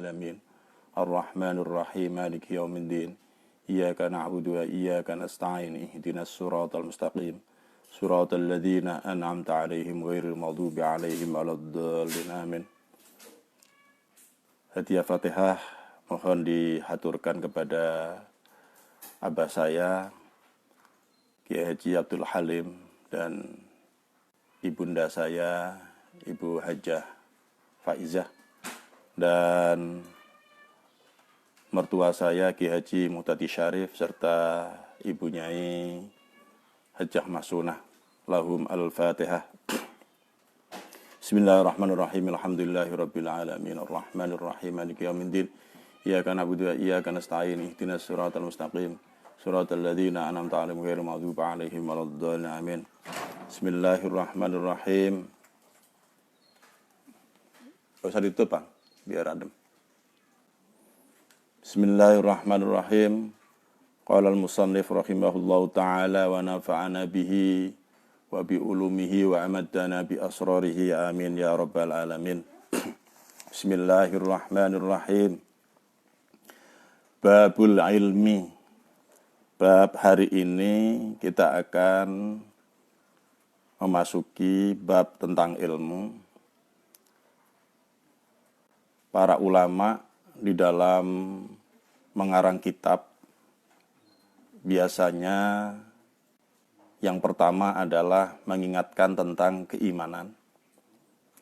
alamin. Ar-Rahmanir Rahim, Maliki yaumiddin. Iyyaka na'budu wa iyyaka nasta'in. Ihdinas siratal mustaqim. Siratal ladzina an'amta 'alaihim ghairil maghdubi 'alaihim waladdallin. Amin. Hadiah Fatihah mohon dihaturkan kepada abah saya Kiai Haji Abdul Halim dan ibunda saya Ibu Hajah Faizah dan mertua saya Kiai Haji Muhtadi Syarif serta Ibu Nyai Hajah Masunah. Lahum al-Fatihah. Bismillahirrahmanirrahim. Alhamdulillahirabbil alamin. Arrahmanir rahim. Maliki yaumiddin. Iyyaka na'budu wa iyyaka nasta'in. Ihdinas siratal mustaqim. Siratal ladzina an'amta 'alaihim ghairil maghdubi 'alaihim waladdallin. Amin. Bismillahirrahmanirrahim. Usah ditutup, Bang, biar adem. Bismillahirrahmanirrahim. Qala al-musannif rahimahullahu ta'ala wa nafa'ana bihi wa bi ulumihi wa amaddana bi asrarihi amin ya rabbal alamin. Bismillahirrahmanirrahim. Babul ilmi. Bab hari ini kita akan memasuki bab tentang ilmu. Para ulama di dalam mengarang kitab biasanya yang pertama adalah mengingatkan tentang keimanan.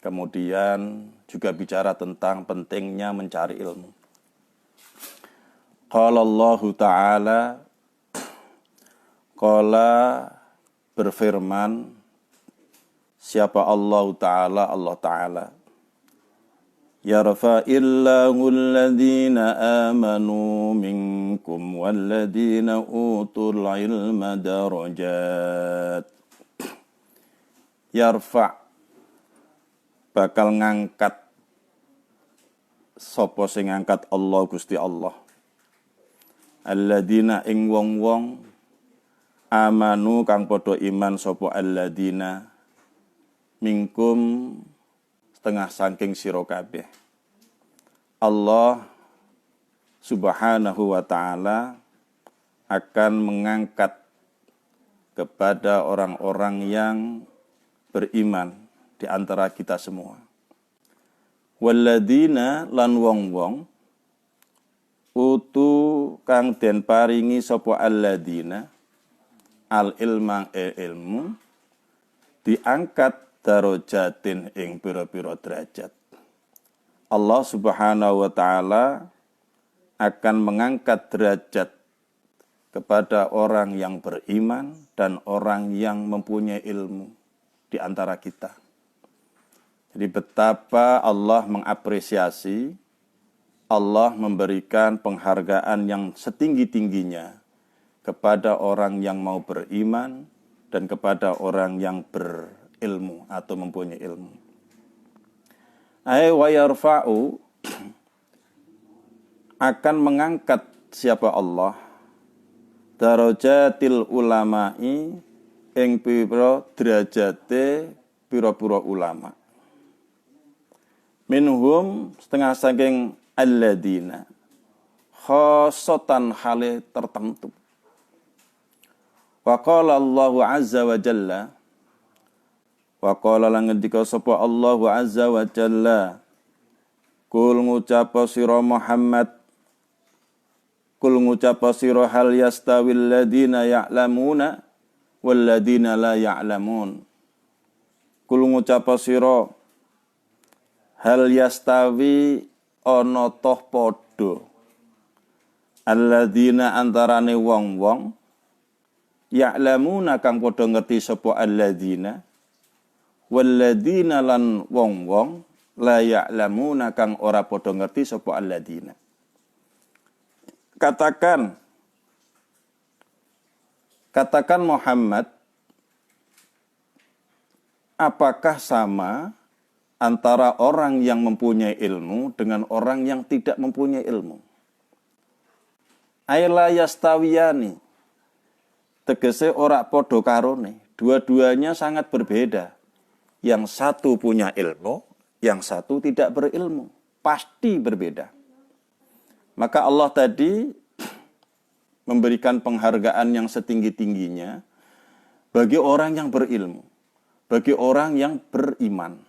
Kemudian juga bicara tentang pentingnya mencari ilmu. Qala Allah Ta'ala, qala berfirman siapa Allah Ta'ala, Allah Ta'ala. Yarfa'illahu alladhina amanu minkum walladhina utul ilma darajat. Yarfa' bakal ngangkat sapa sing ngangkat Allah Gusti Allah. Alladhina ing wong-wong amanu kang padha iman sapa alladhina minkum setengah saking sira kabeh. Allah Subhanahu wa ta'ala akan mengangkat kepada orang-orang yang beriman di antara kita semua. Walladzina lan wong-wong utu kang den paringi sapa alladzina al ilma ilmu diangkat darajatin ing pira-pira derajat. Allah Subhanahu wa ta'ala akan mengangkat derajat kepada orang yang beriman dan orang yang mempunyai ilmu di antara kita. Jadi betapa Allah mengapresiasi, Allah memberikan penghargaan yang setinggi-tingginya kepada orang yang mau beriman dan kepada orang yang berilmu atau mempunyai ilmu. Ai wa yarfa'u akan mengangkat siapa Allah darajatil ulama'i ing pira derajate pira-pira ulama. Minhum setengah saking alladzina khosotan hale tertentu. Wa qala Allahu azza wa jalla wa qala lan ngendika sapa Allahu azza wa jalla kul ngucapa sira Muhammad kul ngucapa sira hal yastawil ladina ya'lamuna wal ladina la ya'lamun. Kul ngucapa sira hal yastawi ana toh padha alladzina antarane wong-wong ya'lamuna kang padha ngerti sapa alladzina walladzina lan wong-wong la ya'lamuna kang ora padha ngerti sapa alladzina. Katakan Muhammad, apakah sama antara orang yang mempunyai ilmu dengan orang yang tidak mempunyai ilmu? Aila yastawiyani, tegese ora padha karone, dua-duanya sangat berbeda. Yang satu punya ilmu, yang satu tidak berilmu. Pasti berbeda. Maka Allah tadi memberikan penghargaan yang setinggi-tingginya bagi orang yang berilmu, bagi orang yang beriman.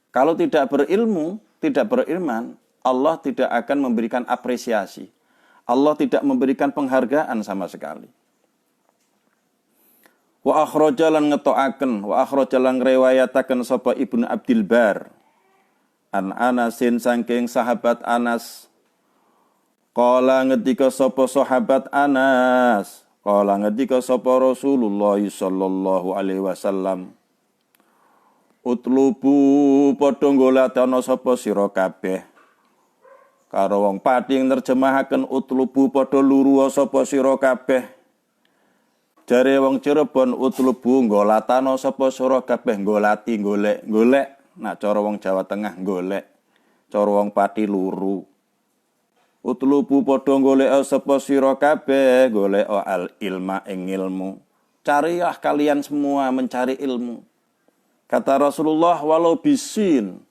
Kalau tidak berilmu, tidak beriman, Allah tidak akan memberikan apresiasi. Allah tidak memberikan penghargaan sama sekali. Wa akhrajalan ngetoaken, wa akhrajalan riwayataken sapa Ibnu Abdil Bar. An Anasin saking sahabat Anas. Qala ngendika sapa sahabat Anas. Qala ngendika sapa Rasulullah sallallahu alaihi wasallam. Utlubu padha golekana sapa sira kabeh. Karo wong pati nerjemahaken utlubu padha luru sapa sira kabeh. Jare wong Cirebon utlubu nggolatana sapa sira kabeh nggolati golek. Nah cara wong Jawa Tengah golek. Cara wong Pati luru. Utlubu padha golek sapa sira kabeh golek al ilma ing ilmu. Carilah kalian semua mencari ilmu. Kata Rasulullah walau bisin.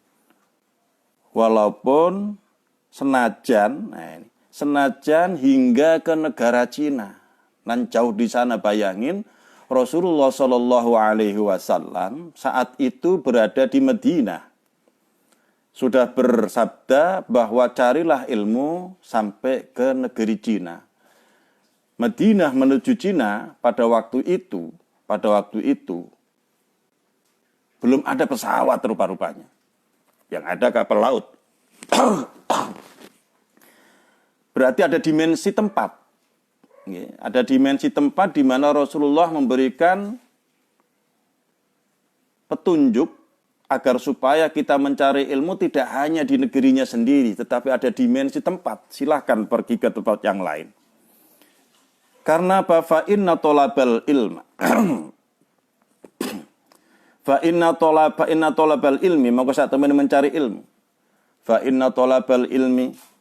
Walaupun senajan hingga ke negara Cina. Dan jauh di sana bayangin Rasulullah Shallallahu Alaihi Wasallam saat itu berada di Madinah. Sudah bersabda bahwa carilah ilmu sampai ke negeri Cina. Madinah menuju Cina pada waktu itu belum ada pesawat rupa-rupanya. Yang ada kapal laut. Berarti ada dimensi tempat. Ada dimensi tempat di mana Rasulullah memberikan petunjuk agar supaya kita mencari ilmu tidak hanya di negerinya sendiri, tetapi ada dimensi tempat. Silahkan pergi ke tempat yang lain. Karena apa? Fa inna tolabal ilma. Fa inna tolabal ilmi, maka saat teman mencari ilmu. Fa inna tolabal ilmi.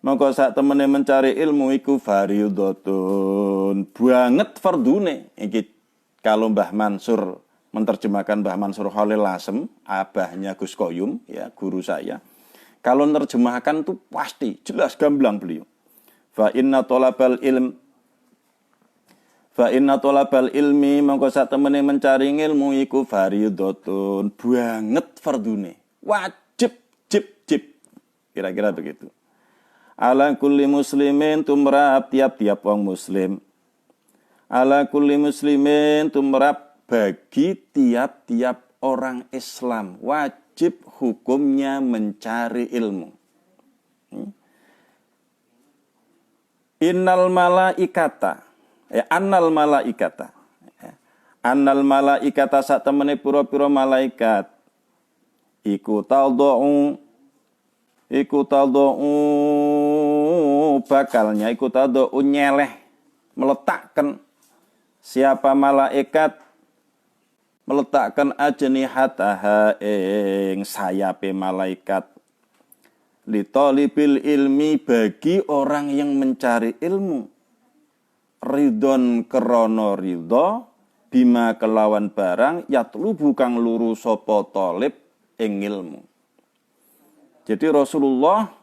Maka saat temene mencari ilmu iku fardhun banget fardune. Iki kalau Mbah Mansur menerjemahkan Mbah Mansur Khalil Lasem, abahnya Gus Koyum, ya guru saya. Kalau menerjemahkan itu pasti jelas gamblang beliau. Fa inna tolabal ilmi maka saat temene mencari ilmu iku fardhun banget fardune. Wajib jib. Kira-kira begitu. Ala kulli muslimin tumrap tiap-tiap wong muslim. Ala kulli muslimin tumrap bagi tiap-tiap orang Islam. Wajib hukumnya mencari ilmu. Annal malaikata sak temene pira-pira malaikat iku tadau bakalnya iku tadau nyeleh meletakkan siapa malaikat meletakkan ajnihataha ing sayape malaikat li talibil ilmi bagi orang yang mencari ilmu ridon krana ridha bima kelawan barang yatlubu kang luru sapa talib ing ilmu. Jadi Rasulullah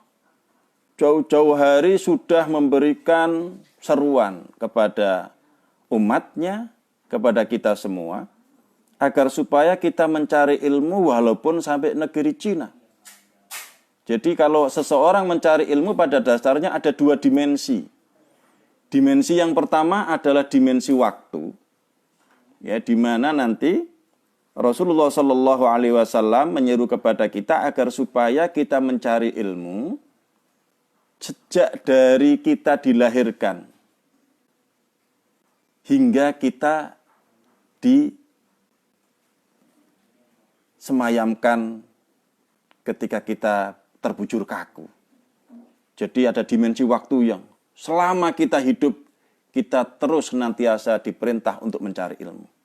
jauh-jauh hari sudah memberikan seruan kepada umatnya, kepada kita semua, agar supaya kita mencari ilmu walaupun sampai negeri Cina. Jadi kalau seseorang mencari ilmu pada dasarnya ada dua dimensi. Dimensi yang pertama adalah dimensi waktu, ya, di mana nanti Rasulullah Shallallahu Alaihi Wasallam menyeru kepada kita agar supaya kita mencari ilmu sejak dari kita dilahirkan hingga kita disemayamkan ketika kita terbujur kaku. Jadi ada dimensi waktu yang selama kita hidup kita terus senantiasa diperintah untuk mencari ilmu.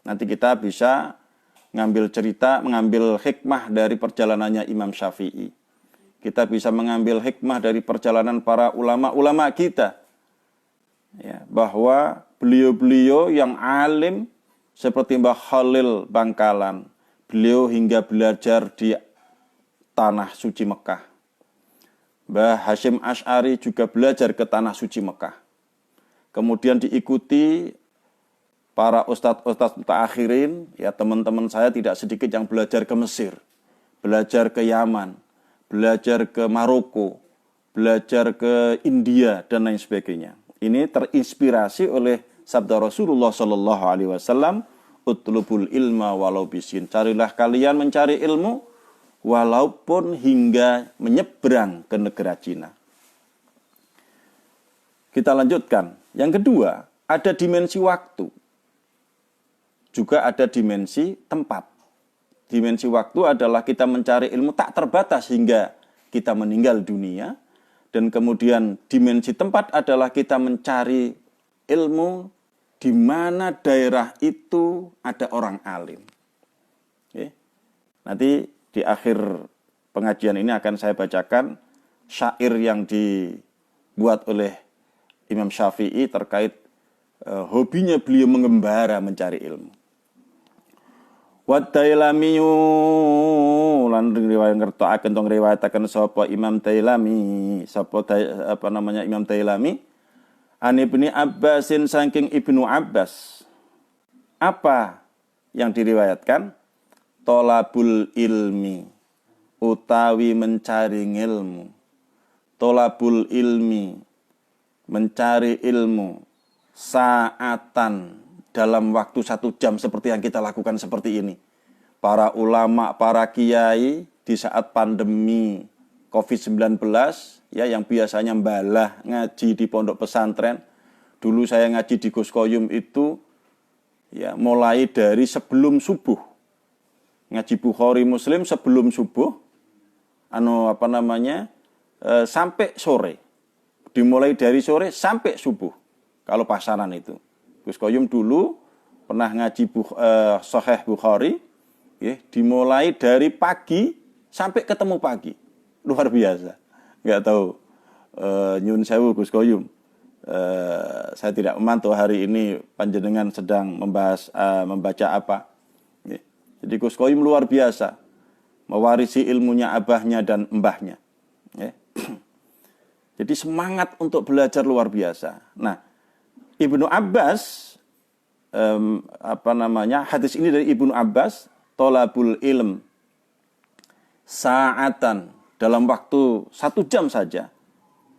Nanti kita bisa mengambil hikmah dari perjalanannya Imam Syafi'i. Kita bisa mengambil hikmah dari perjalanan para ulama-ulama kita. Ya, bahwa beliau-beliau yang alim seperti Mbah Khalil Bangkalan, beliau hingga belajar di tanah suci Mekah. Mbah Hasyim Asy'ari juga belajar ke Tanah Suci Mekah. Kemudian diikuti para ustadz-ustadz mutaakhirin, ya teman-teman saya tidak sedikit yang belajar ke Mesir, belajar ke Yaman, belajar ke Maroko, belajar ke India dan lain sebagainya. Ini terinspirasi oleh sabda Rasulullah Shallallahu Alaihi Wasallam, utlubul ilma walau bisin. Carilah kalian mencari ilmu walaupun hingga menyeberang ke negara Cina. Kita lanjutkan. Yang kedua, ada dimensi waktu. Juga ada dimensi tempat. Dimensi waktu adalah kita mencari ilmu tak terbatas hingga kita meninggal dunia. Dan kemudian dimensi tempat adalah kita mencari ilmu di mana daerah itu ada orang alim. Oke. Nanti di akhir pengajian ini akan saya bacakan syair yang dibuat oleh Imam Syafi'i terkait hobinya beliau mengembara mencari ilmu. Wat-Dailamiyu lan riwayat ngertoaken tong riwayataken sapa Imam Dailami, Imam Dailami an Ibnu Abbasin saking Ibnu Abbas. Apa yang diriwayatkan? Tolabul ilmi utawi mencari ilmu. Tolabul ilmi mencari ilmu saatan dalam waktu 1 jam seperti yang kita lakukan seperti ini. Para ulama, para kiai di saat pandemi COVID-19 ya yang biasanya mbalah ngaji di pondok pesantren. Dulu saya ngaji di Gus Koyum itu ya mulai dari sebelum subuh. Ngaji Bukhari Muslim sebelum subuh sampai sore. Dimulai dari sore sampai subuh. Kalau pasaran itu. Gus Koyum dulu pernah ngaji Sahih Bukhari, ya, dimulai dari pagi sampai ketemu pagi. Luar biasa. Nggak tahu, nyun sewu Gus Koyum. Saya tidak memantau hari ini panjenengan sedang membaca apa. Ya. Jadi Gus Koyum luar biasa. Mewarisi ilmunya abahnya dan mbahnya. Ya. Jadi semangat untuk belajar luar biasa. Nah, Ibnu Abbas, hadis ini dari Ibnu Abbas, tolabul ilm sa'atan dalam waktu 1 jam saja,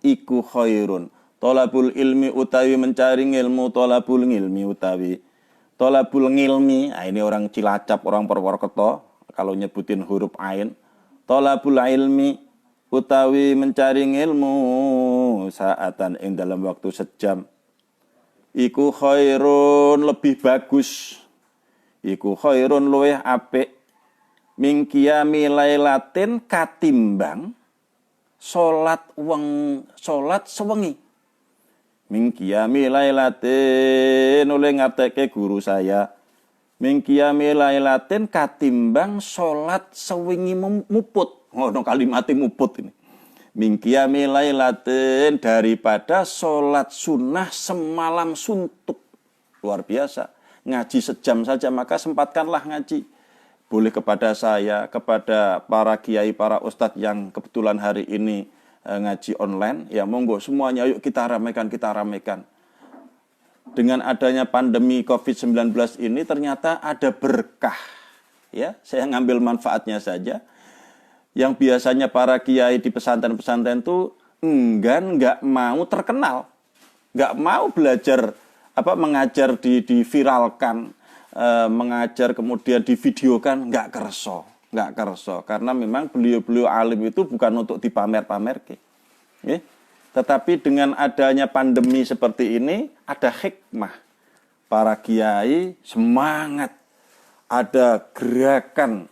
iku khairun. Tolabul ilmi utawi mencari ilmu, tolabul ilmi utawi tolabul ilmi. Nah, ini orang Cilacap, orang Purwokerto, kalau nyebutin huruf ain. Tolabul ilmi utawi mencari ilmu sa'atan ing dalam waktu 1 jam. Iku khairun lebih bagus. Iku khairun luweh apik min qiyami lailatin katimbang salat sewengi. Min qiyami lailatin oleh ngateke guru saya. Min qiyami lailatin katimbang salat sewengi muput. Ngono kalimate muput ini. Min qiyami lailatin daripada sholat sunnah semalam suntuk. Luar biasa. Ngaji 1 jam saja, maka sempatkanlah ngaji. Boleh kepada saya, kepada para kiai, para ustadz yang kebetulan hari ini ngaji online. Ya monggo semuanya, yuk kita ramekan. Dengan adanya pandemi COVID-19 ini ternyata ada berkah. Ya, saya ngambil manfaatnya saja. Yang biasanya para kiai di pesantren-pesantren itu nggak mau terkenal, nggak mau belajar mengajar diviralkan, mengajar kemudian divideokan, nggak kerso, karena memang beliau alim itu bukan untuk dipamer-pamerke, tetapi dengan adanya pandemi seperti ini ada hikmah, para kiai semangat, ada gerakan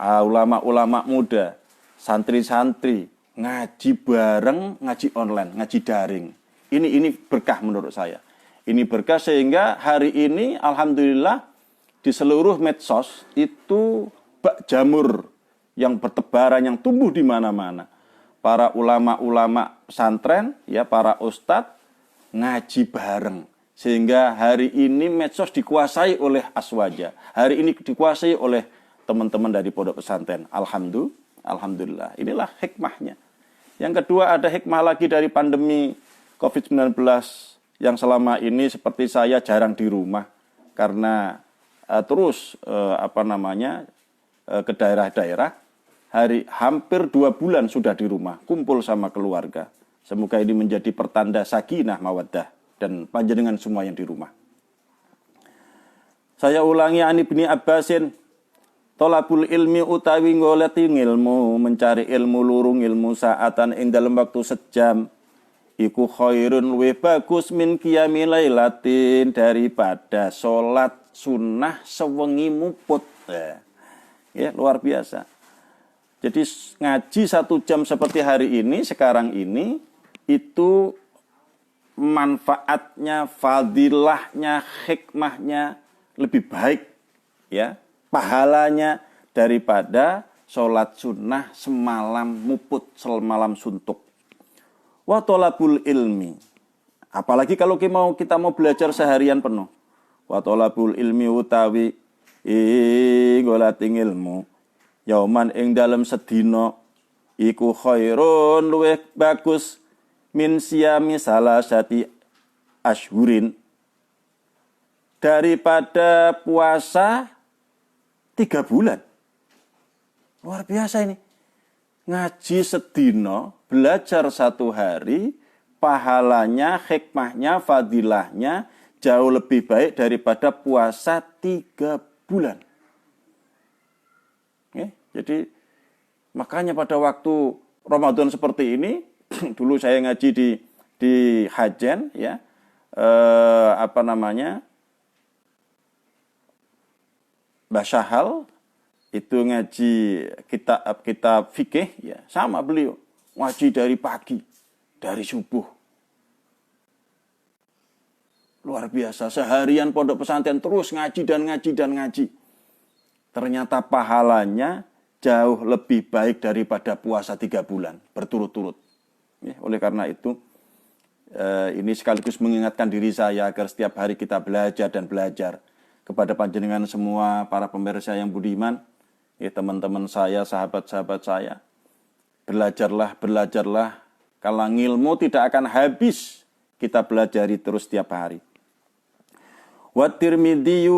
ulama-ulama muda. Santri-santri ngaji bareng, ngaji online, ngaji daring. Ini berkah menurut saya. Ini berkah sehingga hari ini alhamdulillah di seluruh medsos itu bak jamur yang bertebaran, yang tumbuh di mana-mana. Para ulama-ulama pesantren, ya para ustadz ngaji bareng. Sehingga hari ini medsos dikuasai oleh aswaja. Hari ini dikuasai oleh teman-teman dari pondok pesantren. Alhamdulillah. Inilah hikmahnya. Yang kedua, ada hikmah lagi dari pandemi COVID-19 yang selama ini seperti saya jarang di rumah karena terus ke daerah-daerah. Hampir 2 bulan sudah di rumah, kumpul sama keluarga. Semoga ini menjadi pertanda sakinah mawaddah dan panjenengan semua yang di rumah. Saya ulangi, Ani bin Abbasin, tolabul ilmi utawi ngoleti ilmu, mencari ilmu lurung ilmu saatan ing dalam waktu sejam, iku khairun luwih bagus min qiyami lailatin, daripada sholat sunnah sewengi muput. Ya, luar biasa. Jadi ngaji 1 jam seperti hari ini, sekarang ini, itu manfaatnya, fadilahnya, hikmahnya lebih baik, ya, pahalanya daripada sholat sunnah semalam muput, semalam suntuk. Wa tolabul ilmi, apalagi kalau kita mau belajar seharian penuh. Wa tolabul ilmi utawi ngolating ilmu, yauman ing dalam sedina, iku khairun luwih bagus min siyami salasati ashhurin, daripada puasa 3 bulan. Luar biasa ini. Ngaji sedina, belajar 1 hari, pahalanya, hikmahnya, fadilahnya jauh lebih baik daripada puasa 3 bulan. Jadi makanya pada waktu Ramadan seperti ini, dulu saya ngaji di Hajen, ya, Mbah Syahal, itu ngaji kitab fikih, ya, sama beliau ngaji dari pagi, dari subuh. Luar biasa, seharian pondok pesantren terus ngaji dan ngaji dan ngaji. Ternyata pahalanya jauh lebih baik daripada puasa 3 bulan berturut-turut. Ya, oleh karena itu, ini sekaligus mengingatkan diri saya agar setiap hari kita belajar dan belajar. Kepada panjenengan semua, para pemirsa yang budiman, ya, teman-teman saya, sahabat-sahabat saya, belajarlah. Kalau ilmu tidak akan habis, kita belajari terus setiap hari. Wa Tirmidzi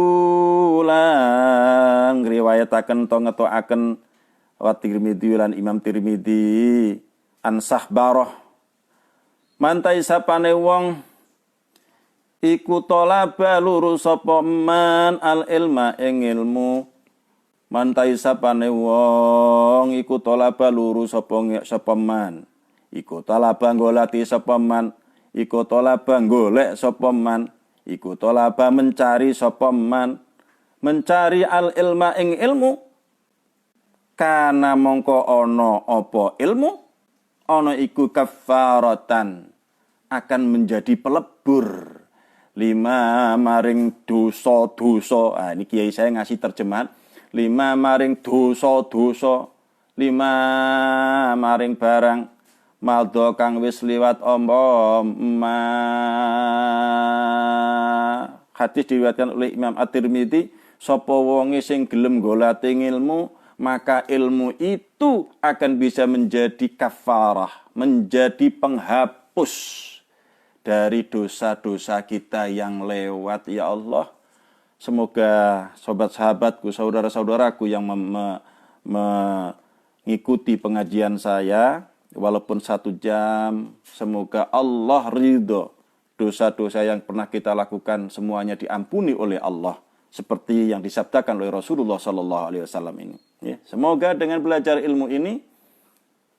lan ngriwayataken to ngetoaken wa Tirmidzi lan Imam Tirmidzi an Sahbarah, mantai sapane wong iku talaba lurus sapa man al ilma ing ilmu, mantai sapane wong iku talaba lurus sapa man, iku talaba golati sapa man, iku talaba golek sapa man, iku talaba mencari sapa man, mencari al ilma ing ilmu, kana mongko ana apa ilmu, ana iku kafaratan, akan menjadi pelebur lima maring dosa-dosa. Ini kiai saya ngasih terjemahan, 5 maring dosa-dosa, 5 maring barang maldo kang wis liwat hadis diriwayatkan oleh Imam At-Tirmidzi, sapa wonge sing gelem golati ilmu, maka ilmu itu akan bisa menjadi kafarah, menjadi penghapus dari dosa-dosa kita yang lewat. Ya Allah, semoga sobat sahabatku, saudara-saudaraku yang mengikuti pengajian saya, walaupun 1 jam, semoga Allah ridho, dosa-dosa yang pernah kita lakukan semuanya diampuni oleh Allah, seperti yang disabdakan oleh Rasulullah SAW ini. Ya, semoga dengan belajar ilmu ini,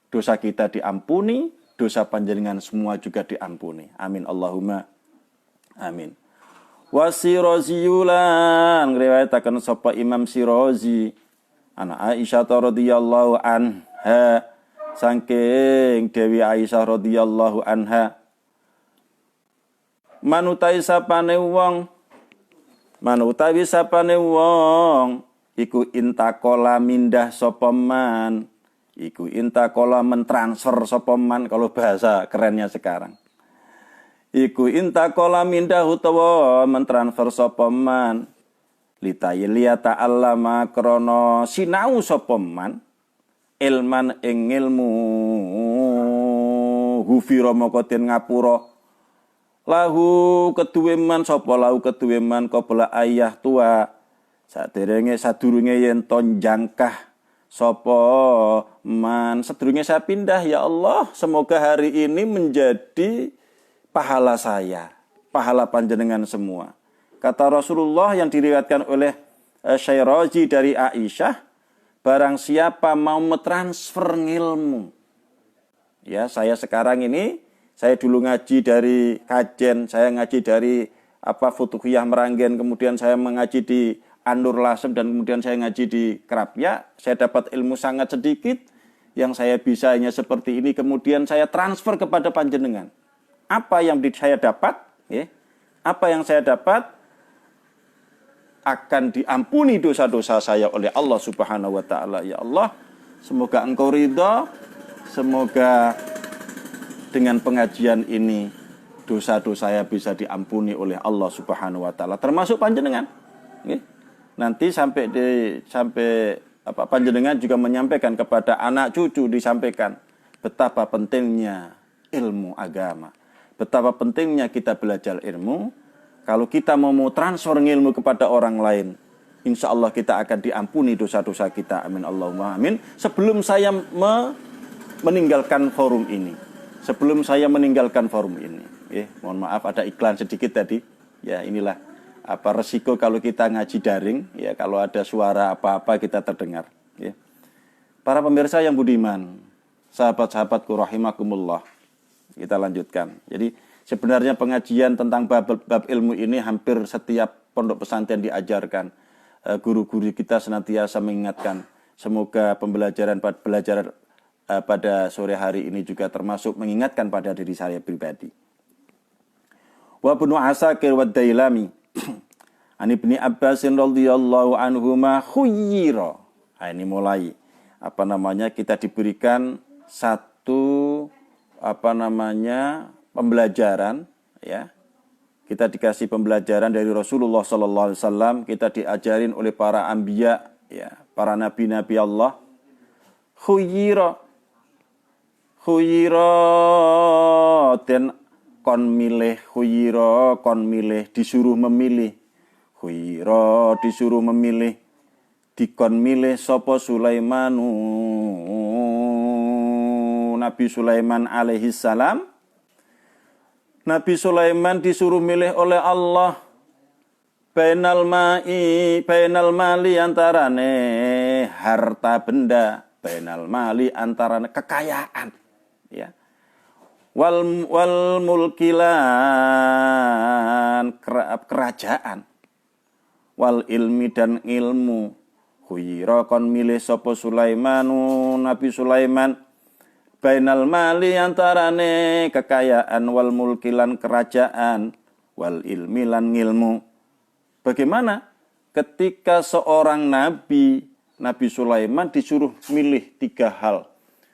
dosa kita diampuni, dosa panjenengan semua juga diampuni. Amin Allahumma amin. Wa Siroziyulan ngriwayataken sapa Imam Sirozi, ana Aisyah radhiyallahu anha, saking Dewi Aisyah radhiyallahu anha, manutai sapane wong iku intakola mindah sapa man, iku intakola mentransfer sapa man, kalau bahasa kerennya sekarang. Iku intakola mindah utawa mentransfer sapa man, litayliya ta'allama krana sinau sapa man, ilman ing ilmu, ghufira moko den ngapura lahu keduwe man sapa lahu keduwe man qabla ayah tua sadurunge yen ton jangkah sapa man sedurunge saya pindah ya Allah semoga hari ini menjadi pahala saya pahala panjenengan semua kata Rasulullah yang diriwayatkan oleh Syairazi dari Aisyah barang siapa mau mentransfer ilmu ya saya sekarang ini saya dulu ngaji dari Kajen saya ngaji dari Futuhiyah Meranggen kemudian saya mengaji di An-Nur Lasem dan kemudian saya ngaji di Krapya, saya dapat ilmu sangat sedikit, yang saya bisa hanya seperti ini, kemudian saya transfer kepada panjenengan. Apa yang saya dapat, ya, apa yang saya dapat akan diampuni dosa-dosa saya oleh Allah Subhanahu wa taala. Ya Allah, semoga Engkau ridha, semoga dengan pengajian ini dosa-dosa saya bisa diampuni oleh Allah Subhanahu wa taala, termasuk panjenengan. Ya. Nanti sampai panjenengan juga menyampaikan kepada anak cucu disampaikan betapa pentingnya ilmu agama. Betapa pentingnya kita belajar ilmu. Kalau kita mau transfer ilmu kepada orang lain, insya Allah kita akan diampuni dosa-dosa kita. Amin Allahumma amin. Sebelum saya meninggalkan forum ini. Mohon maaf ada iklan sedikit tadi. Ya inilah resiko kalau kita ngaji daring, ya kalau ada suara apa-apa kita terdengar. Ya. Para pemirsa yang budiman, sahabat-sahabatku rahimakumullah, kita lanjutkan. Jadi sebenarnya pengajian tentang bab ilmu ini hampir setiap pondok pesantren diajarkan. Guru-guru kita senantiasa mengingatkan. Semoga pembelajaran pada sore hari ini juga termasuk mengingatkan pada diri saya pribadi. Wa Ibnu Asakir wa Dailami Ani Ibni Abbasin radhiyallahu anhuma khuyyira. Ini mulai kita diberikan satu pembelajaran ya. Kita dikasih pembelajaran dari Rasulullah sallallahu alaihi wasallam, kita diajarin oleh para anbiya ya, para nabi-nabi Allah. Khuyyira dan kon milih disuruh memilih. Khuira disuruh memilih, dikon milih sapa Sulaimanu Nabi Sulaiman alaihi salam. Nabi Sulaiman disuruh milih oleh Allah bainal mali antarane harta benda, bainal mali antarane kekayaan ya. Wal mulkilan kerajaan, wal ilmi dan ilmu. Khuira kon milih sapa Sulaimanu Nabi Sulaiman bainal mali antarane kekayaan, wal mulkilan kerajaan, wal ilmi lan ilmu. Bagaimana ketika seorang nabi Sulaiman disuruh milih 3 hal.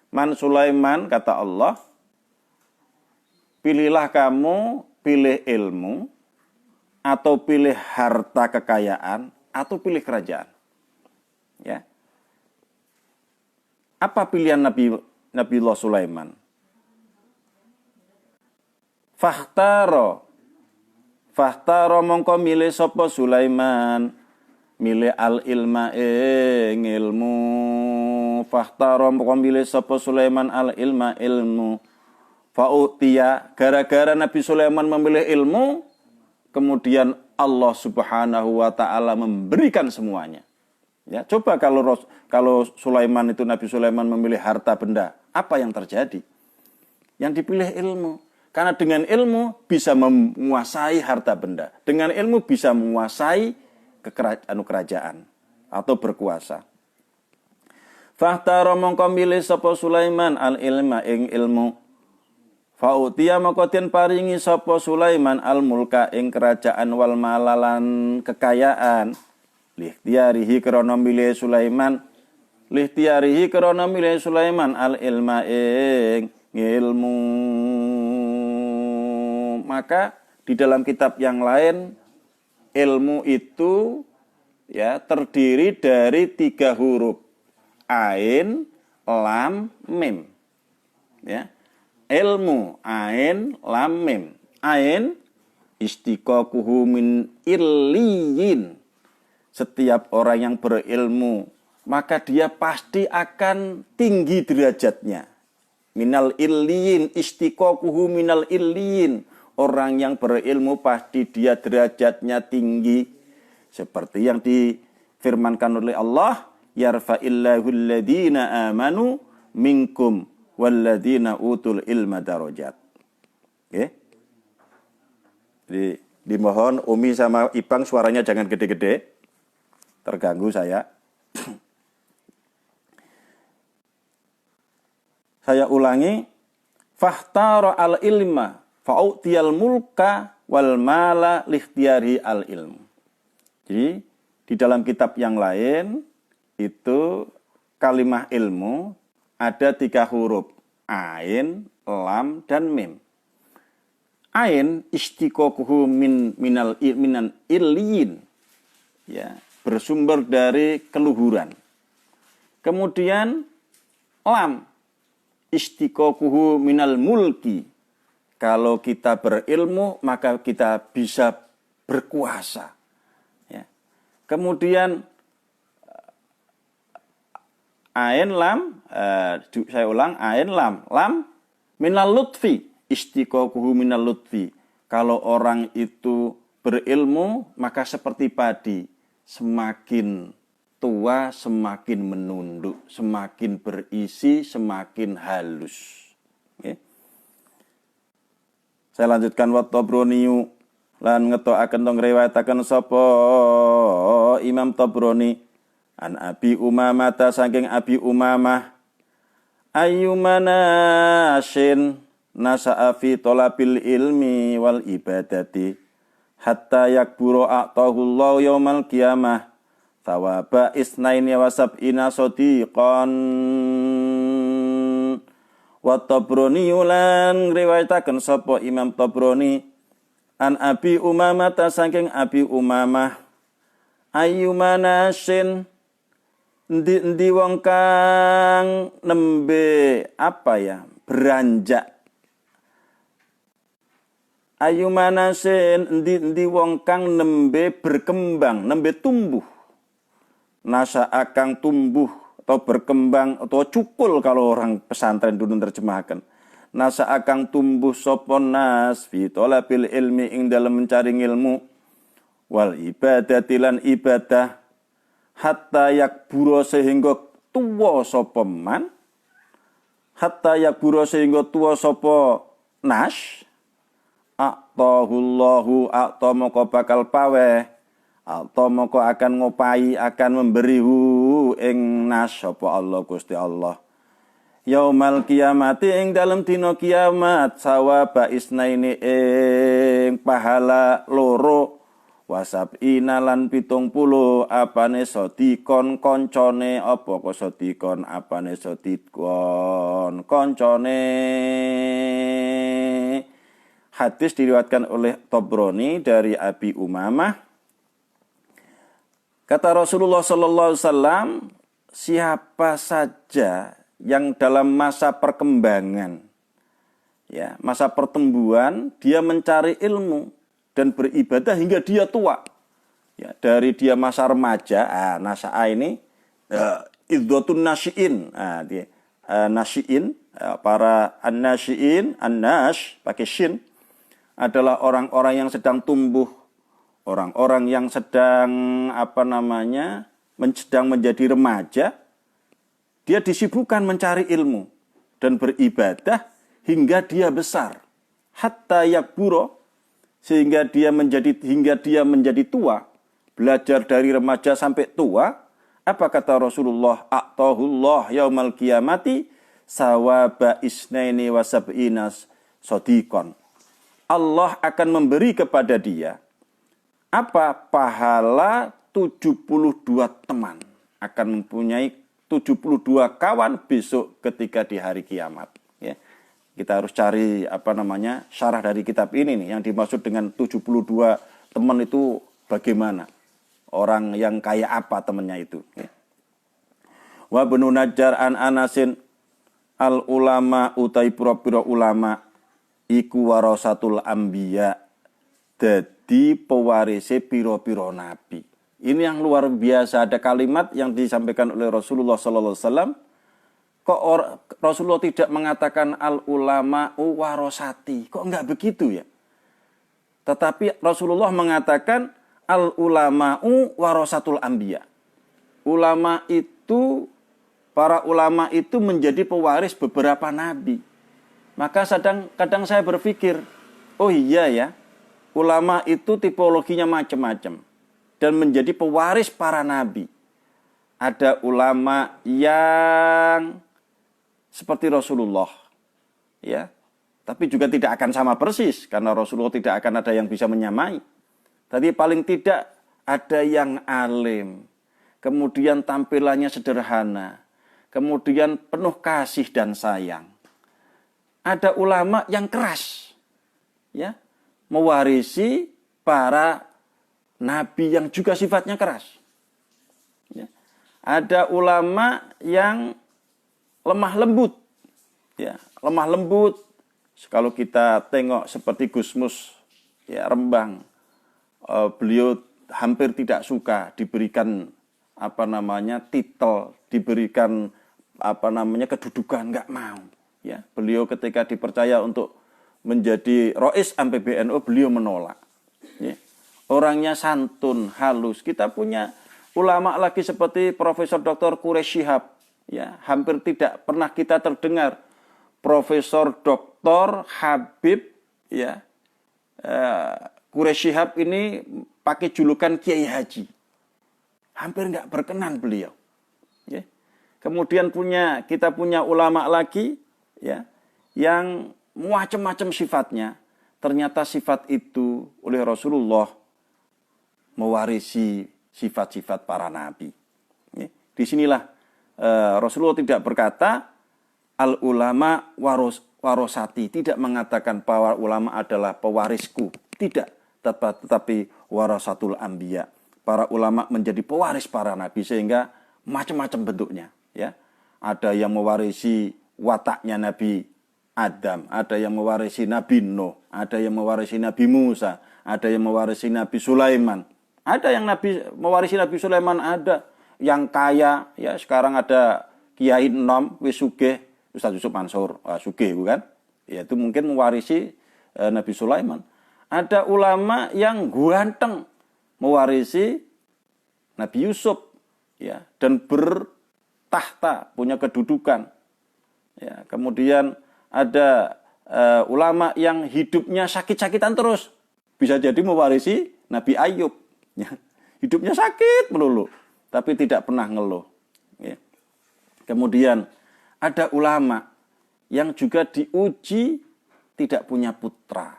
Man Sulaiman kata Allah, pilihlah kamu, pilih ilmu, atau pilih harta kekayaan, atau pilih kerajaan. Ya. Apa pilihan Nabiullah Sulaiman? Fahtaro mongko milih sapa Sulaiman, milih al-ilma ing ilmu. Fahtaro mongko milih sapa Sulaiman al-ilma ilmu. Fa'utiya, gara-gara Nabi Sulaiman memilih ilmu, kemudian Allah Subhanahu wa taala memberikan semuanya. Ya, coba kalau Sulaiman itu Nabi Sulaiman memilih harta benda, apa yang terjadi? Yang dipilih ilmu. Karena dengan ilmu bisa menguasai harta benda. Dengan ilmu bisa menguasai kerajaan atau berkuasa. Fahtara mongko milih sapa Sulaiman al-ilma ing ilmu. Fa'utiya mongko den paringi sapa Sulaiman al-mulka ing kerajaan wal malalan kekayaan. Lihtiarihi krana milih Sulaiman al-ilma ing ilmu. Maka di dalam kitab yang lain ilmu itu ya terdiri dari 3 huruf. Ain, lam, mim. Ya. ilmu, ain lam mim. Ain istiqaquhu min illiyin. Setiap orang yang berilmu, maka dia pasti akan tinggi derajatnya. Minal illiyin, istiqaquhu minal illiyin. Orang yang berilmu pasti dia derajatnya tinggi. Seperti yang difirmankan oleh Allah, yarfa'illahu alladhina amanu minkum walladhina utul ilma darajat. Okay. Jadi dimohon Umi sama Ipang suaranya jangan gede-gede. Terganggu saya. Saya ulangi. Fahtara al-ilma fa'utiyal mulka wal mala likhtiyari al-ilm. Jadi di dalam kitab yang lain itu kalimah ilmu ada 3 huruf. Ain, lam, dan mim. Ain istiqaquhu minal illiyin. Ya, bersumber dari keluhuran. Kemudian lam istiqaquhu minal mulki. Kalau kita berilmu maka kita bisa berkuasa. Ya. Kemudian ain lam, saya ulang, ain lam, lam minal lutfi, istiqaquhu minal lutfi. Kalau orang itu berilmu maka seperti padi, semakin tua semakin menunduk, semakin berisi semakin halus. Okay. Saya lanjutkan wa Tabraniyu lan ngetokaken tong riwayataken sapa Imam Tabrani an Abi Umamah saking Abi Umamah ayyumanasin nasa'a fi talabil ilmi wal ibadati hatta yakburu a'tahullahu yaumal qiyamah thawaba isnaini wa sab'ina sadiqan. Wa Tabrani lan riwayataken sapa Imam Tabrani an Abi Umamah saking Abi Umamah ayyumanasin endi wong kang nembe beranjak. Ayyumanasin endi wong kang nembe berkembang, nembe tumbuh. Nasa akang tumbuh atau berkembang atau cukul kalau orang pesantren dulu terjemahkan. Nasa akang tumbuh sopon nas fi talabil ilmi ing dalam mencari ilmu wal ibadatilan ibadah hatta yakbura sehingga tuwa sapa man, hatta yakbura sehingga tuwa sapa nas, a'tahullahu a'ta moko bakal paweh, a'ta moko akan ngopai, akan memberihu ing nas sapa Allah Gusti Allah. Yaumal kiamati ing dalam dina kiamat sawaba isnaini ing pahala loro wasab'ina lan 70 apane sodikon koncone apa kok sodikon apane sodikon koncone. Hadis diriwayatkan oleh Tabrani dari Abi Umamah. Kata Rasulullah sallallahu alaihi wasallam, siapa saja yang dalam masa perkembangan, ya, masa pertumbuhan, dia mencari ilmu dan beribadah hingga dia tua. Ya, dari dia masa remaja, nasa'a ini idhatun nasyiin. Nasyiin, para an-nasyiin, an-nash pakai shin adalah orang-orang yang sedang tumbuh, orang-orang yang sedang sedang menjadi remaja. Dia disibukkan mencari ilmu dan beribadah hingga dia besar. Hatta yakburo, hingga dia menjadi tua, belajar dari remaja sampai tua. Apa kata Rasulullah? A'tahullah yaumal qiyamati sawaba isnaini wa sab'ina sadiqan. Allah akan memberi kepada dia pahala 72 teman, akan mempunyai 72 kawan besok ketika di hari kiamat. Ya. Kita harus cari syarah dari kitab ini nih, yang dimaksud dengan 72 teman itu bagaimana? Orang yang kayak apa temannya itu? Ya. Wa Ibnu Najjar an Anasin al ulama utai pira-pira ulama iku warasatul anbiya, dadi pewarise pira-pira nabi. Ini yang luar biasa, ada kalimat yang disampaikan oleh Rasulullah sallallahu alaihi wasallam. Kok Rasulullah tidak mengatakan al ulama warasati? Kok enggak begitu ya? Tetapi Rasulullah mengatakan al ulama'u warasatul anbiya. Ulama itu, para ulama itu menjadi pewaris beberapa nabi. Maka kadang saya berpikir, oh iya ya, ulama itu tipologinya macam-macam dan menjadi pewaris para nabi. Ada ulama yang seperti Rasulullah, ya, tapi juga tidak akan sama persis karena Rasulullah tidak akan ada yang bisa menyamai. Tapi paling tidak ada yang alim, kemudian tampilannya sederhana, kemudian penuh kasih dan sayang. Ada ulama yang keras, ya, mewarisi para nabi yang juga sifatnya keras. Ya. Ada ulama yang lemah lembut, ya, lemah lembut. Kalau kita tengok seperti Gusmus, ya, Rembang, beliau hampir tidak suka diberikan titel, diberikan kedudukan, nggak mau. Ya, beliau ketika dipercaya untuk menjadi Rois PBNU, beliau menolak. Ya. Orangnya santun, halus. Kita punya ulama lagi seperti Profesor Dr. Quraish Shihab. Ya, hampir tidak pernah kita terdengar Profesor Dr. Habib, ya, Quraish Shihab ini pakai julukan Kiai Haji. Hampir nggak berkenan beliau. Ya. Kemudian kita punya ulama lagi, ya, yang macam-macam sifatnya. Ternyata sifat itu oleh Rasulullah mewarisi sifat-sifat para nabi. Ya. Disinilah Rasulullah tidak berkata al ulama warosati, tidak mengatakan bahwa ulama adalah pewarisku, tidak, tetapi warasatul anbiya. Para ulama menjadi pewaris para nabi sehingga macam-macam bentuknya, ya. Ada yang mewarisi wataknya Nabi Adam, ada yang mewarisi Nabi Nuh, ada yang mewarisi Nabi Musa, ada yang mewarisi Nabi Sulaiman. Ada yang mewarisi Nabi Sulaiman, ada yang kaya, ya, sekarang ada Kiai Nom wis sugih, Ustaz Yusuf Mansur, sugih bukan? Ya, itu mungkin mewarisi Nabi Sulaiman. Ada ulama yang ganteng mewarisi Nabi Yusuf, ya, dan bertahta, punya kedudukan. Ya, kemudian ada ulama yang hidupnya sakit-sakitan terus, bisa jadi mewarisi Nabi Ayub. Ya, hidupnya sakit melulu, tapi tidak pernah ngeluh. Ya. Kemudian ada ulama yang juga diuji tidak punya putra.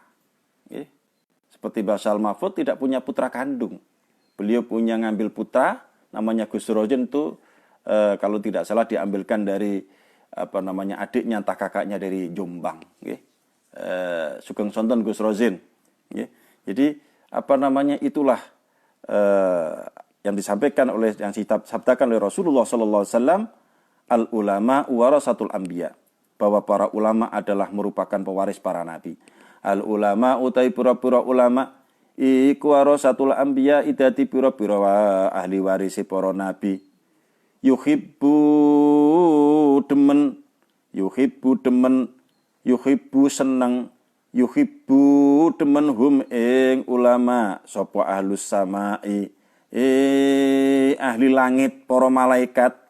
Ya. Seperti Basal Mahfud tidak punya putra kandung. Beliau punya ngambil putra, namanya Gus Rojen itu kalau tidak salah diambilkan dari adiknya entah kakaknya dari Jombang. Ya. Sugeng Sonton Gus Rojen. Ya. Jadi itulah yang disampaikan oleh yang disabdakan oleh Rasulullah sallallahu alaihi wasallam, al ulama warasatul anbiya, bahwa para ulama adalah merupakan pewaris para nabi. Al ulama utai pura-pura ulama iku warasatul anbiya, idati pura-pura ahli warisi para nabi. Yuhibbu demen, yuhibbu seneng, yuhibbu demen hum ing ulama sapa ahlus samai, ahli langit para malaikat,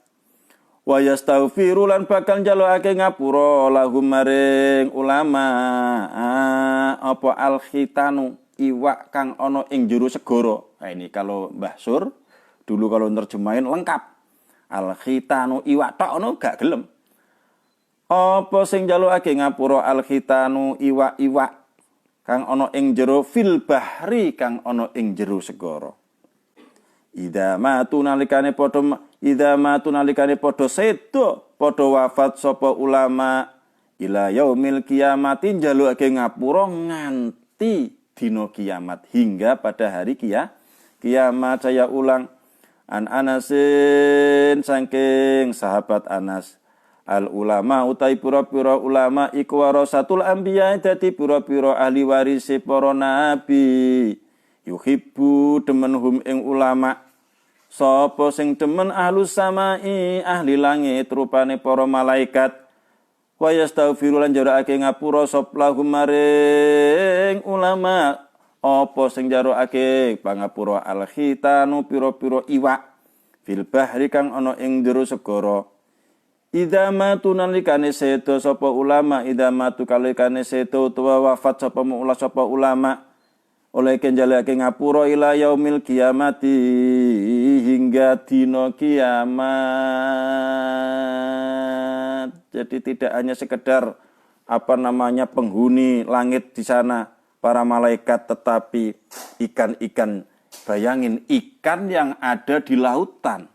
wa yastaghfiru lan bakal njalukake ngapura lahum maring ulama apa al-khitanu, iwak kang ana ing jero segara. Nah, ini kalau Mbah Sur dulu kalau nerjemahin lengkap. Al-khitanu iwak tok ono gak gelem. Apa sing njalukake ngapura al-khitanu iwak-iwak kang ana ing jero fil bahri, kang ana ing jero segara. Idza matu nalikane padha sedo, padha wafat sapa ulama ila yaumil kiamati, njalukake ngapura nganti dina kiamat, hingga pada hari kiamat. Saya ulang, an Anasin saking sahabat Anas Al ulama utai pira-pira ulama iku warasatul anbiya dadi pira-pira ahli warise para nabi. Yuhibbu demen hum ing ulama. Sapa sing demen ahlus samai ahli langit rupane para malaikat. Wa yastaghfiru lan jarakake ngapura sop lahum maring ulama. Apa sing jarakake pangapura al khitanu pira-pira iwak fil bahri kang ana ing jero segara. Idza matu nalikane sedo sapa ulama, idza matu kalikane sedo utawa wafat sapa ulama oleh kenjalake ngapura ila yaumil kiamati hingga dina kiamat. Jadi tidak hanya sekedar penghuni langit di sana para malaikat, tetapi ikan-ikan. Bayangin ikan yang ada di lautan.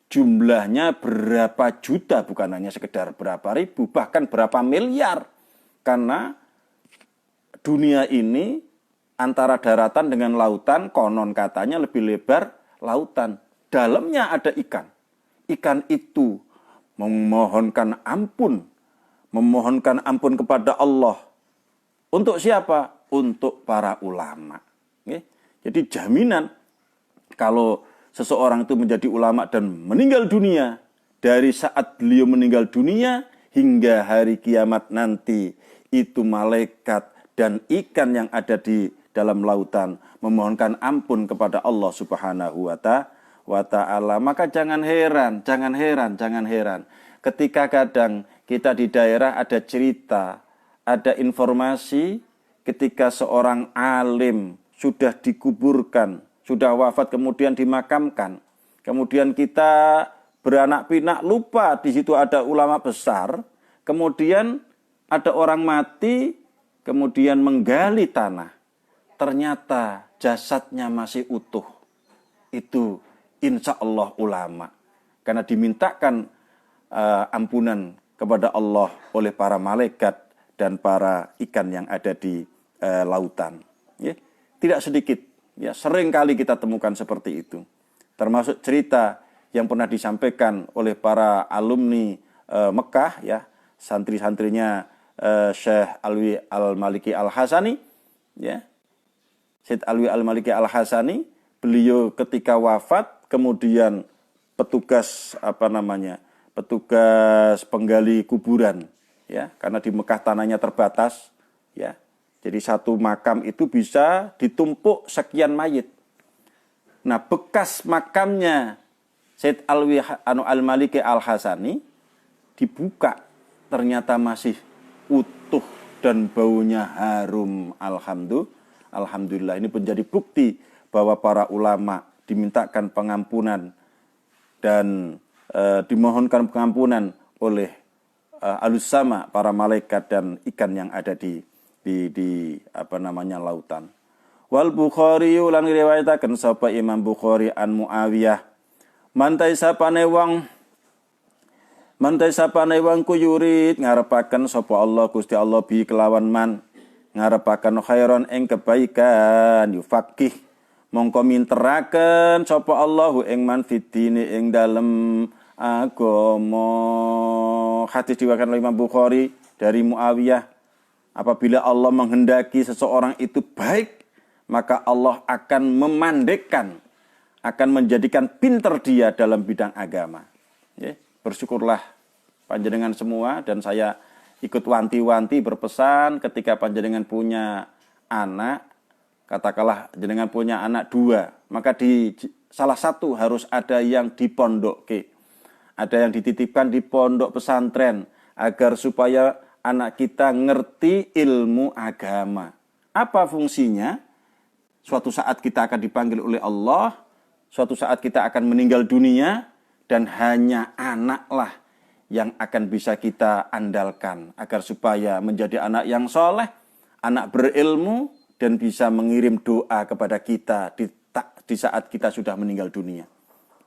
Jumlahnya berapa juta, bukan hanya sekedar berapa ribu, bahkan berapa miliar. Karena dunia ini antara daratan dengan lautan, konon katanya lebih lebar lautan. Dalamnya ada ikan. Ikan itu memohonkan ampun kepada Allah. Untuk siapa? Untuk para ulama. Jadi jaminan kalau seseorang itu menjadi ulama dan meninggal dunia, dari saat beliau meninggal dunia hingga hari kiamat nanti, itu malaikat dan ikan yang ada di dalam lautan memohonkan ampun kepada Allah Subhanahu wa ta'ala. Maka jangan heran ketika kadang kita di daerah ada cerita, ada informasi ketika seorang alim sudah dikuburkan, sudah wafat kemudian dimakamkan. Kemudian kita beranak pinak lupa di situ ada ulama besar. Kemudian ada orang mati, kemudian menggali tanah. Ternyata jasadnya masih utuh. Itu insya Allah ulama. Karena dimintakan ampunan kepada Allah oleh para malaikat dan para ikan yang ada di lautan. Ya. Tidak sedikit. Ya, sering kali kita temukan seperti itu. Termasuk cerita yang pernah disampaikan oleh para alumni Mekah, ya, santri-santrinya Syekh Alwi Al-Maliki Al-Hasani, ya. Syekh Alwi Al-Maliki Al-Hasani, beliau ketika wafat, kemudian petugas penggali kuburan, ya, karena di Mekah tanahnya terbatas, ya. Jadi satu makam itu bisa ditumpuk sekian mayit. Nah, bekas makamnya Syed Alwi Al-Maliki Al-Hasani dibuka, ternyata masih utuh dan baunya harum. Alhamdulillah, ini menjadi bukti bahwa para ulama dimintakan pengampunan dan dimohonkan pengampunan oleh alus sama para malaikat dan ikan yang ada di lautan. Wal Bukhari lan riwayataken sapa Imam Bukhari an Muawiyah, mantai sapane wong ku yurid ngarepaken sapa Allah Gusti Allah bi kelawan man, ngarepaken khairon ing kebaikan, yufaqih mongko minteraken sapa Allahu ing man fitine ing dalem agama. Hadis diriwayatkan oleh Imam Bukhari dari Muawiyah, apabila Allah menghendaki seseorang itu baik, maka Allah akan memandekkan, akan menjadikan pinter dia dalam bidang agama. Ya, bersyukurlah panjenengan semua, dan saya ikut wanti-wanti berpesan ketika panjenengan punya anak, katakanlah jenengan punya anak 2, maka di salah satu harus ada yang dipondokke, ada yang dititipkan di pondok pesantren, agar supaya anak kita ngerti ilmu agama. Apa fungsinya? Suatu saat kita akan dipanggil oleh Allah, suatu saat kita akan meninggal dunia, dan hanya anaklah yang akan bisa kita andalkan agar supaya menjadi anak yang soleh, anak berilmu, dan bisa mengirim doa kepada kita di saat kita sudah meninggal dunia.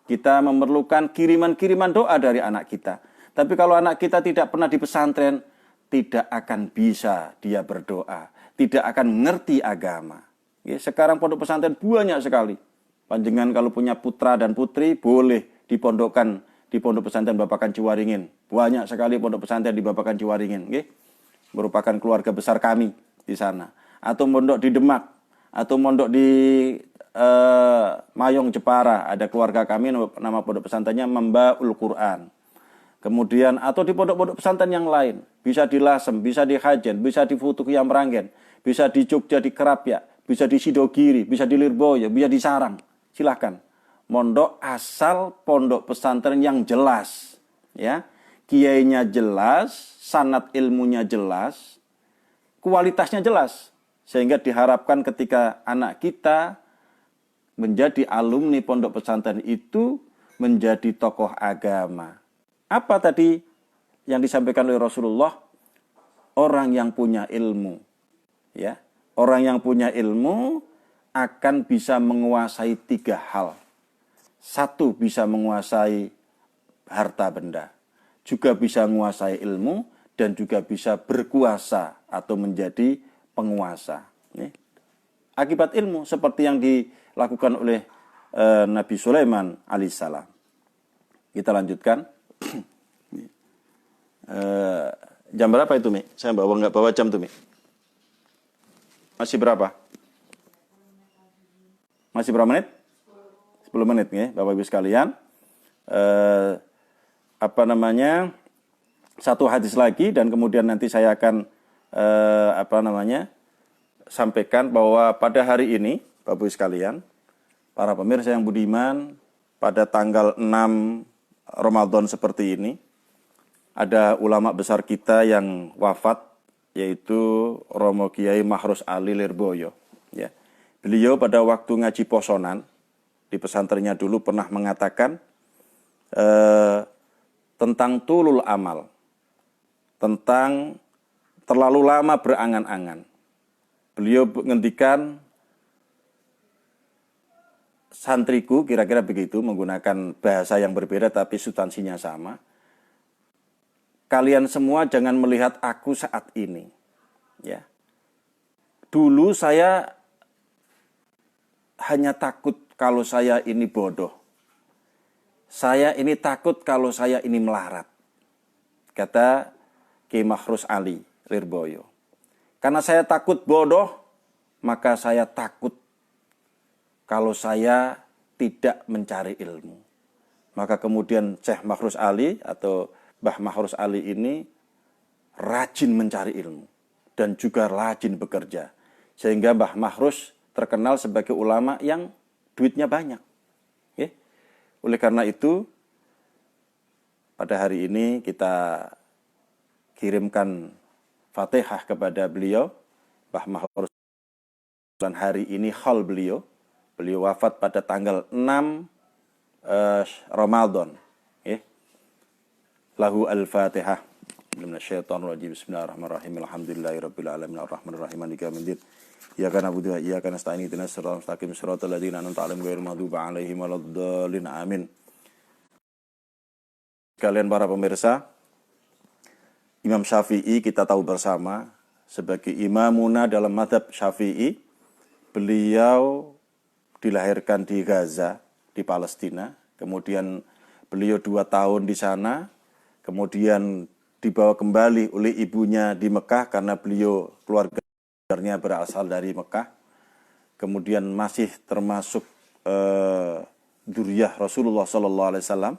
Kita memerlukan kiriman-kiriman doa dari anak kita. Tapi kalau anak kita tidak pernah di pesantren, tidak akan bisa dia berdoa, tidak akan mengerti agama. Sekarang pondok pesantren banyak sekali. Panjenengan kalau punya putra dan putri boleh dipondokkan di Pondok Pesantren Babakan Ciwaringin. Banyak sekali pondok pesantren di Babakan Ciwaringin, nggih. Merupakan keluarga besar kami di sana. Atau mondok di Demak, atau mondok di Mayong Jepara, ada keluarga kami nama pondok pesantrennya Membaul Quran. Kemudian atau di pondok-pondok pesantren yang lain, bisa di Lasem, bisa di Hajen, bisa di Futuhya Meranggen, bisa di Jogja di Kerapia, bisa di Sidogiri, bisa di Lirboyo, bisa di Sarang. Silahkan. Mondok asal pondok pesantren yang jelas, ya. Kiainya jelas, sanad ilmunya jelas, kualitasnya jelas. Sehingga diharapkan ketika anak kita menjadi alumni pondok pesantren itu menjadi tokoh agama. Apa tadi yang disampaikan oleh Rasulullah? Orang yang punya ilmu, ya, orang yang punya ilmu akan bisa menguasai 3 hal. 1, bisa menguasai harta benda, juga bisa menguasai ilmu, dan juga bisa berkuasa atau menjadi penguasa. Akibat ilmu seperti yang dilakukan oleh Nabi Sulaiman alaihissalam. Kita lanjutkan. Jam berapa itu, Mi? Saya nggak bawa jam tuh, Mi. Masih berapa? Masih berapa menit? 10 menit, ya, Bapak Ibu sekalian. Satu hadis lagi dan kemudian nanti saya akan sampaikan bahwa pada hari ini, Bapak Ibu sekalian, para pemirsa yang budiman, pada tanggal 6 Ramadan seperti ini, ada ulama besar kita yang wafat, yaitu Romo Kiai Mahrus Ali Lirboyo. Ya. Beliau pada waktu ngaji posonan, di pesantrennya dulu pernah mengatakan tentang tulul amal, tentang terlalu lama berangan-angan. Beliau ngendikan, santriku, kira-kira begitu, menggunakan bahasa yang berbeda tapi substansinya sama. Kalian semua jangan melihat aku saat ini. Ya. Dulu saya hanya takut kalau saya ini bodoh. Saya ini takut kalau saya ini melarat. Kata Kiai Mahrus Ali Lirboyo. Karena saya takut bodoh, maka saya takut kalau saya tidak mencari ilmu. Maka kemudian Syekh Mahrus Ali atau Mbah Mahrus Ali ini rajin mencari ilmu dan juga rajin bekerja. Sehingga Mbah Mahrus terkenal sebagai ulama yang duitnya banyak. Okay? Oleh karena itu, pada hari ini kita kirimkan Fatihah kepada beliau, Mbah Mahrus. Dan hari ini haul beliau. Beliau wafat pada tanggal 6 Ramadan. Okay? Lahu al-Fatihah. Bismillahirrahmanirrahim. Bismillahirrahmanirrahim. Alhamdulillahirabbil alamin arrahmanir rahim maliki yaumiddin. Iyyaka na'budu wa iyyaka nasta'in ihdinas siratal mustaqim siratal ladzina an'amta 'alaihim ghairil maghdubi 'alaihim waladdallin. Amin. Kalian para pemirsa, Imam Syafi'i kita tahu bersama sebagai imamuna dalam mazhab Syafi'i. Beliau dilahirkan di Gaza, di Palestina. Kemudian beliau 2 tahun di sana. Kemudian dibawa kembali oleh ibunya di Mekah karena beliau keluarganya berasal dari Mekah. Kemudian masih termasuk dzurriyyah Rasulullah SAW.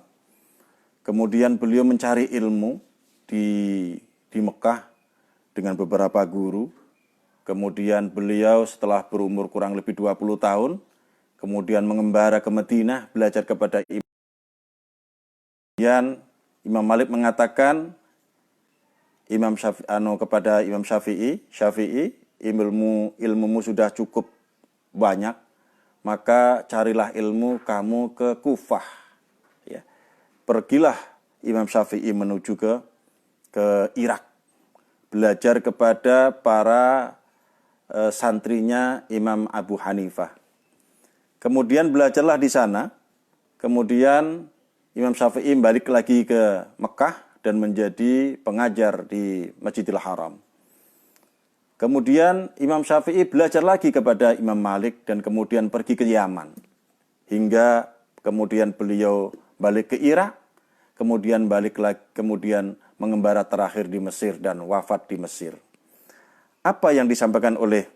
Kemudian beliau mencari ilmu di Mekah dengan beberapa guru. Kemudian beliau setelah berumur kurang lebih 20 tahun, kemudian mengembara ke Madinah, belajar kepada Imam Malik mengatakan kepada Imam Syafi'i, ilmumu sudah cukup banyak, maka carilah ilmu kamu ke Kufah. Ya. Pergilah Imam Syafi'i menuju ke Irak, belajar kepada para santrinya Imam Abu Hanifah. Kemudian belajarlah di sana. Kemudian Imam Syafi'i balik lagi ke Mekah dan menjadi pengajar di Masjidil Haram. Kemudian Imam Syafi'i belajar lagi kepada Imam Malik dan kemudian pergi ke Yaman. Hingga kemudian beliau balik ke Irak. kemudian balik lagi, kemudian mengembara terakhir di Mesir dan wafat di Mesir. Apa yang disampaikan oleh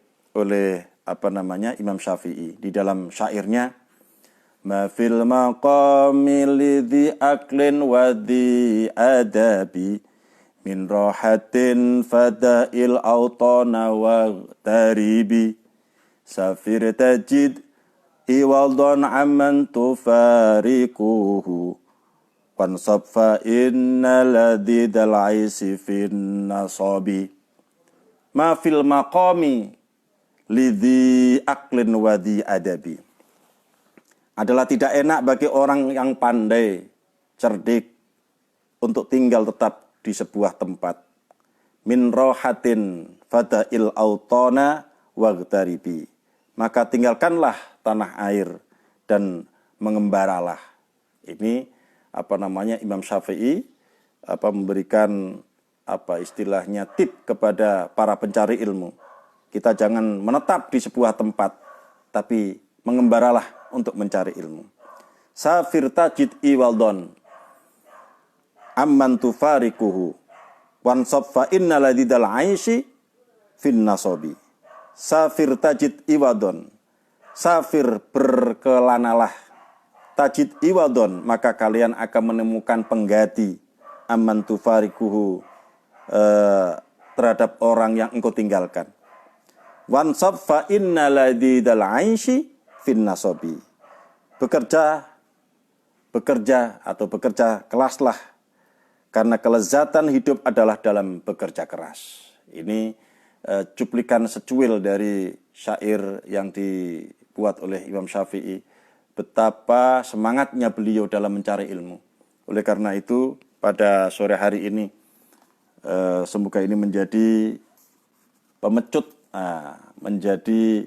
Imam Syafi'i di dalam syairnya, ma fil maqami lidhi aklin wa dhi adabi min rahatin fadail autana wa taribi safir tajid iwaldon amman tufarikuhu wansab fa inna ladhi dal'aisi fin nasabi. Ma fil maqami lidhi aklin wa dhi adabi, adalah tidak enak bagi orang yang pandai, cerdik, untuk tinggal tetap di sebuah tempat. Min rohatin fadail autona wagtaribi, maka tinggalkanlah tanah air dan mengembaralah. Ini Imam Syafi'i memberikan istilahnya tip kepada para pencari ilmu. Kita jangan menetap di sebuah tempat, tapi mengembaralah untuk mencari ilmu. Safir tajid iwaldon amman tufarikuhu wansab fa inna ladidal aisy fin nasobi. Safir tajid iwadon, safir berkelanalah, tajid iwadon, maka kalian akan menemukan pengganti, amman tufarikuhu, terhadap orang yang engkau tinggalkan. Wansab fa inna ladidal aisy fin nasobi. Bekerja kelaslah, karena kelezatan hidup adalah dalam bekerja keras. Ini cuplikan secuil dari syair yang dibuat oleh Imam Syafi'i. Betapa semangatnya beliau dalam mencari ilmu. Oleh karena itu, pada sore hari ini, semoga ini menjadi pemecut, menjadi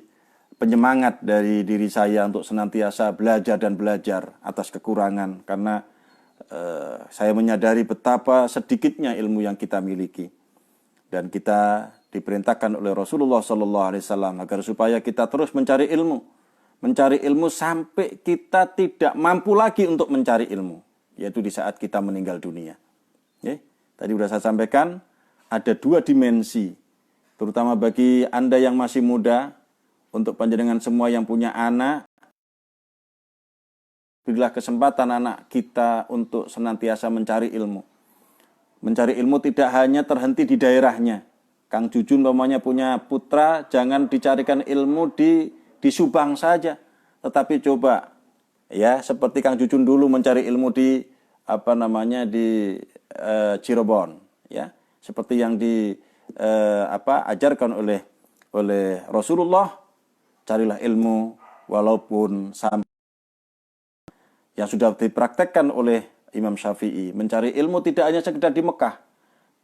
penyemangat dari diri saya untuk senantiasa belajar dan belajar atas kekurangan. Karena saya menyadari betapa sedikitnya ilmu yang kita miliki. Dan kita diperintahkan oleh Rasulullah SAW agar supaya kita terus mencari ilmu. Mencari ilmu sampai kita tidak mampu lagi untuk mencari ilmu. Yaitu di saat kita meninggal dunia. Ya, tadi sudah saya sampaikan, ada dua dimensi. Terutama bagi Anda yang masih muda, untuk panjenengan semua yang punya anak, berilah kesempatan anak kita untuk senantiasa mencari ilmu. Mencari ilmu tidak hanya terhenti di daerahnya. Kang Jujun umpamanya punya putra, jangan dicarikan ilmu di Subang saja, tetapi coba ya seperti Kang Jujun dulu mencari ilmu di Cirebon, ya seperti yang ajarkan oleh Rasulullah. Carilah ilmu walaupun sampai yang sudah dipraktekkan oleh Imam Syafi'i. Mencari ilmu tidak hanya sekedar di Mekah.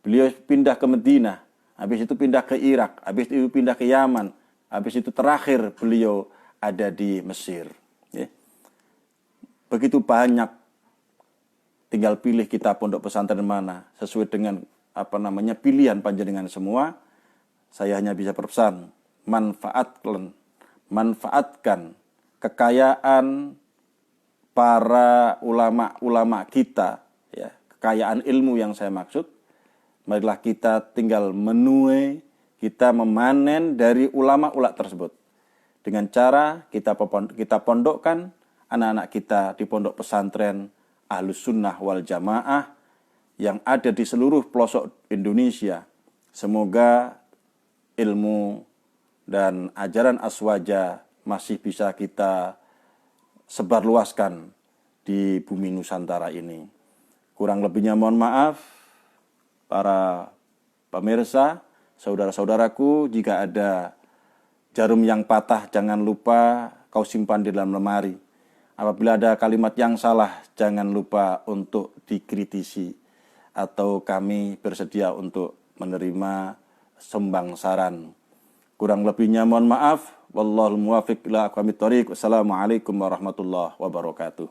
Beliau pindah ke Madinah, habis itu pindah ke Irak, habis itu pindah ke Yaman, habis itu terakhir beliau ada di Mesir. Ya. Begitu banyak, tinggal pilih kita pondok pesantren mana sesuai dengan pilihan panjenengan semua. Saya hanya bisa berpesan, manfaatkan kekayaan para ulama-ulama kita, ya, kekayaan ilmu yang saya maksud. Marilah kita tinggal menuai, kita memanen dari ulama-ulama tersebut. Dengan cara kita pondokkan anak-anak kita di pondok pesantren Ahlus Sunnah wal Jamaah yang ada di seluruh pelosok Indonesia. Semoga ilmu dan ajaran aswaja masih bisa kita sebarluaskan di bumi Nusantara ini. Kurang lebihnya mohon maaf para pemirsa, saudara-saudaraku. Jika ada jarum yang patah, jangan lupa kau simpan di dalam lemari. Apabila ada kalimat yang salah, jangan lupa untuk dikritisi. Atau kami bersedia untuk menerima sumbang saran. Kurang lebihnya mohon maaf. Wallahul muwaffiq ila aqwamit thoriq. Wassalamualaikum warahmatullahi wabarakatuh.